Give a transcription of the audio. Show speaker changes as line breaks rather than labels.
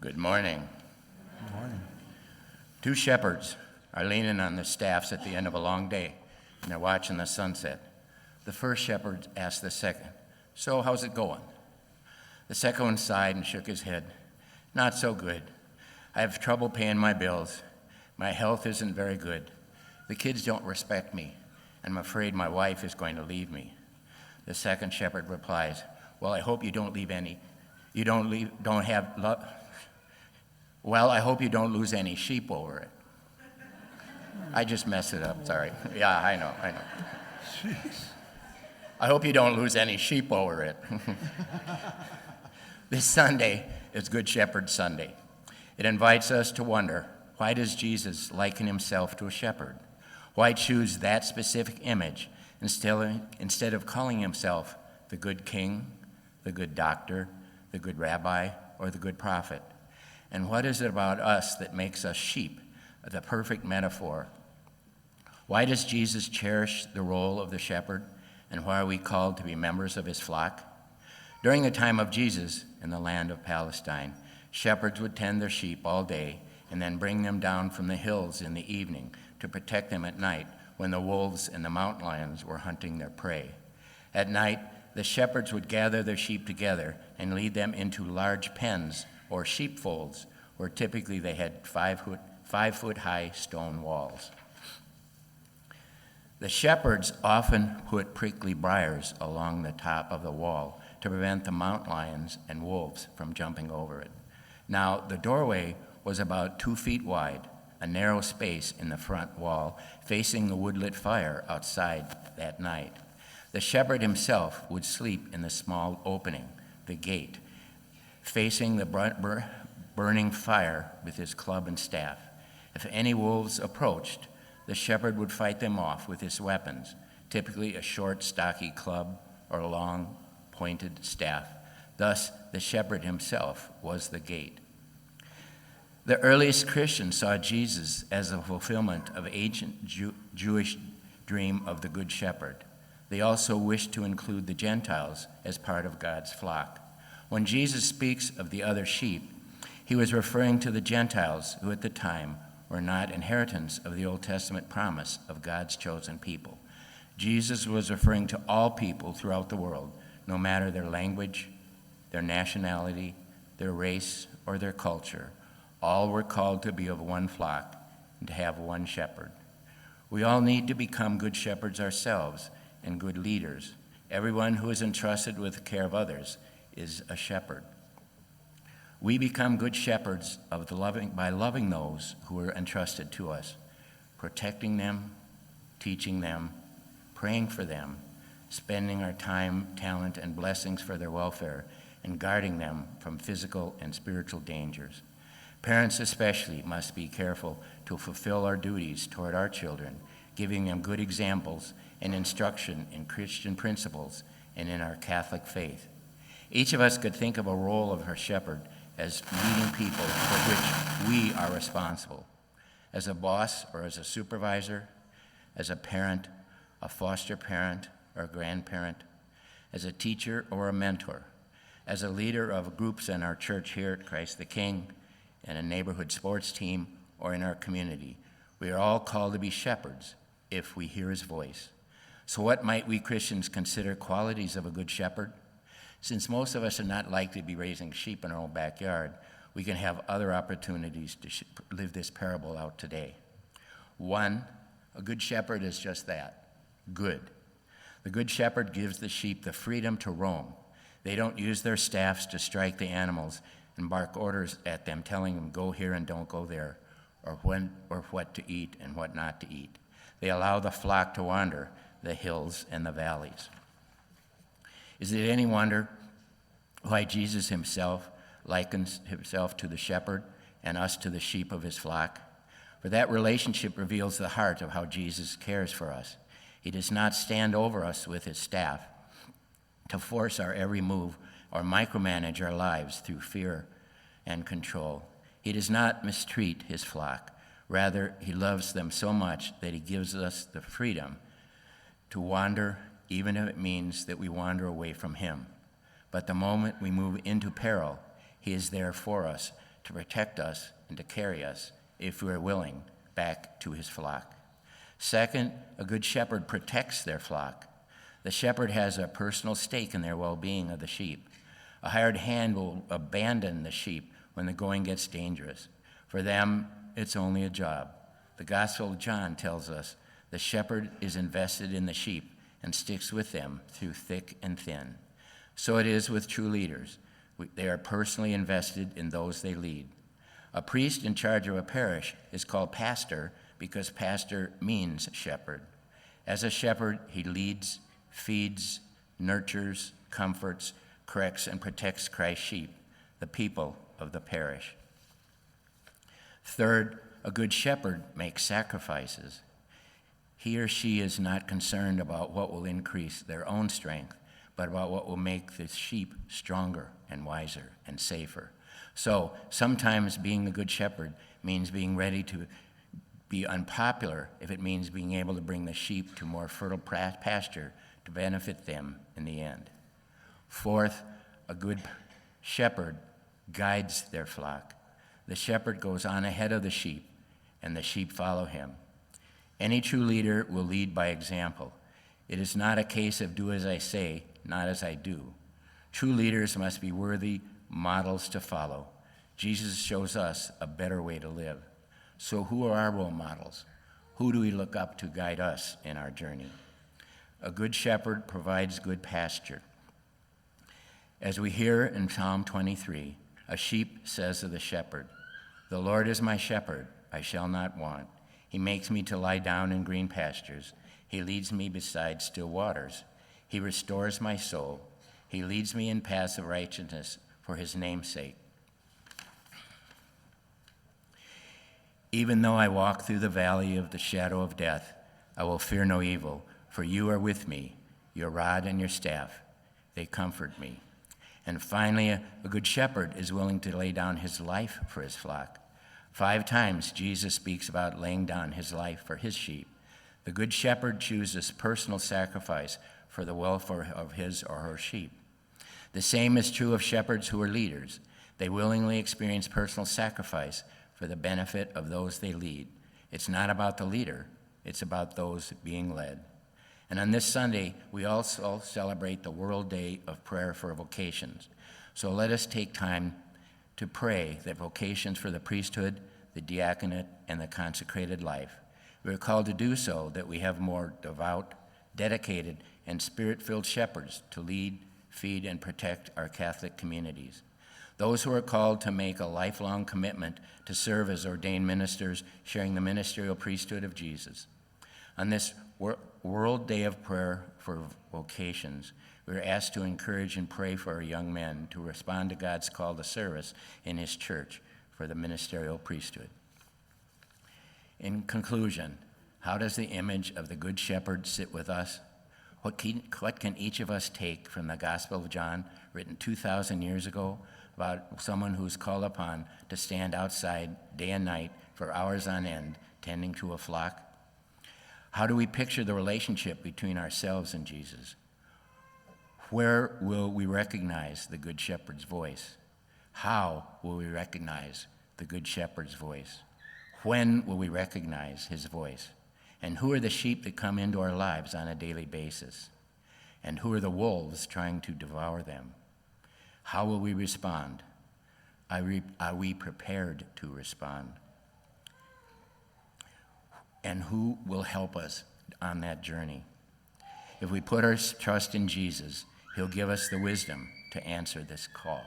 Good morning.
Good morning.
Two shepherds are leaning on their staffs at the end of a long day, and they're watching the sunset. The first shepherd asked the second, "So, how's it going?" The second one sighed and shook his head. "Not so good. I have trouble paying my bills. My health isn't very good. The kids don't respect me, and I'm afraid my wife is going to leave me." The second shepherd replies, "Well, I hope you don't lose any sheep over it." I just messed it up, sorry. Yeah, I know.
Jeez.
I hope you don't lose any sheep over it. This Sunday is Good Shepherd Sunday. It invites us to wonder, why does Jesus liken himself to a shepherd? Why choose that specific image instead of calling himself the good king, the good doctor, the good rabbi, or the good prophet? And what is it about us that makes us sheep, the perfect metaphor? Why does Jesus cherish the role of the shepherd, and why are we called to be members of his flock? During the time of Jesus in the land of Palestine, shepherds would tend their sheep all day and then bring them down from the hills in the evening to protect them at night when the wolves and the mountain lions were hunting their prey. At night, the shepherds would gather their sheep together and lead them into large pens or sheepfolds, where typically they had 5-foot high stone walls. The shepherds often put prickly briars along the top of the wall to prevent the mountain lions and wolves from jumping over it. Now, the doorway was about 2 feet wide, a narrow space in the front wall facing the woodlit fire outside at night. The shepherd himself would sleep in the small opening, the gate, facing the burning fire with his club and staff. If any wolves approached, the shepherd would fight them off with his weapons, typically a short, stocky club or a long, pointed staff. Thus, the shepherd himself was the gate. The earliest Christians saw Jesus as a fulfillment of ancient Jewish dream of the Good Shepherd. They also wished to include the Gentiles as part of God's flock. When Jesus speaks of the other sheep, he was referring to the Gentiles who at the time were not inheritance of the Old Testament promise of God's chosen people. Jesus was referring to all people throughout the world, no matter their language, their nationality, their race, or their culture. All were called to be of one flock and to have one shepherd. We all need to become good shepherds ourselves and good leaders. Everyone who is entrusted with the care of others is a shepherd. We become good shepherds by loving those who are entrusted to us, protecting them, teaching them, praying for them, spending our time, talent, and blessings for their welfare, and guarding them from physical and spiritual dangers. Parents especially must be careful to fulfill our duties toward our children, giving them good examples and instruction in Christian principles and in our Catholic faith. Each of us could think of a role of our shepherd as leading people for which we are responsible. As a boss or as a supervisor, as a parent, a foster parent or a grandparent, as a teacher or a mentor, as a leader of groups in our church here at Christ the King, in a neighborhood sports team, or in our community. We are all called to be shepherds if we hear his voice. So what might we Christians consider qualities of a good shepherd? Since most of us are not likely to be raising sheep in our own backyard, we can have other opportunities to live this parable out today. 1, a good shepherd is just that, good. The good shepherd gives the sheep the freedom to roam. They don't use their staffs to strike the animals and bark orders at them, telling them go here and don't go there, or when or what to eat and what not to eat. They allow the flock to wander the hills and the valleys. Is it any wonder why Jesus himself likens himself to the shepherd and us to the sheep of his flock? For that relationship reveals the heart of how Jesus cares for us. He does not stand over us with his staff to force our every move or micromanage our lives through fear and control. He does not mistreat his flock. Rather, he loves them so much that he gives us the freedom to wander, even if it means that we wander away from him. But the moment we move into peril, he is there for us to protect us and to carry us, if we are willing, back to his flock. Second, a good shepherd protects their flock. The shepherd has a personal stake in their well-being of the sheep. A hired hand will abandon the sheep when the going gets dangerous. For them, it's only a job. The Gospel of John tells us the shepherd is invested in the sheep and sticks with them through thick and thin. So it is with true leaders. They are personally invested in those they lead. A priest in charge of a parish is called pastor because pastor means shepherd. As a shepherd, he leads, feeds, nurtures, comforts, corrects, and protects Christ's sheep, the people of the parish. Third, a good shepherd makes sacrifices. He or she is not concerned about what will increase their own strength, but about what will make the sheep stronger and wiser and safer. So sometimes being a good shepherd means being ready to be unpopular if it means being able to bring the sheep to more fertile pasture to benefit them in the end. Fourth, a good shepherd guides their flock. The shepherd goes on ahead of the sheep, and the sheep follow him. Any true leader will lead by example. It is not a case of do as I say, not as I do. True leaders must be worthy models to follow. Jesus shows us a better way to live. So who are our role models? Who do we look up to guide us in our journey? A good shepherd provides good pasture. As we hear in Psalm 23, a sheep says of the shepherd, "The Lord is my shepherd, I shall not want. He makes me to lie down in green pastures. He leads me beside still waters. He restores my soul. He leads me in paths of righteousness for his name's sake. Even though I walk through the valley of the shadow of death, I will fear no evil, for you are with me. Your rod and your staff, they comfort me." And finally, a good shepherd is willing to lay down his life for his flock. 5 times Jesus speaks about laying down his life for his sheep. The good shepherd chooses personal sacrifice for the welfare of his or her sheep. The same is true of shepherds who are leaders. They willingly experience personal sacrifice for the benefit of those they lead. It's not about the leader, it's about those being led. And on this Sunday, we also celebrate the World Day of Prayer for Vocations. So let us take time to pray that vocations for the priesthood, the diaconate, and the consecrated life. We are called to do so that we have more devout, dedicated, and spirit-filled shepherds to lead, feed, and protect our Catholic communities. Those who are called to make a lifelong commitment to serve as ordained ministers, sharing the ministerial priesthood of Jesus. On this World Day of Prayer for Vocations, we are asked to encourage and pray for our young men to respond to God's call to service in his church for the ministerial priesthood. In conclusion, how does the image of the Good Shepherd sit with us? What can each of us take from the Gospel of John, written 2,000 years ago, about someone who's called upon to stand outside day and night for hours on end, tending to a flock? How do we picture the relationship between ourselves and Jesus? Where will we recognize the Good Shepherd's voice? How will we recognize the Good Shepherd's voice? When will we recognize his voice? And who are the sheep that come into our lives on a daily basis? And who are the wolves trying to devour them? How will we respond? Are we prepared to respond? And who will help us on that journey? If we put our trust in Jesus, he'll give us the wisdom to answer this call.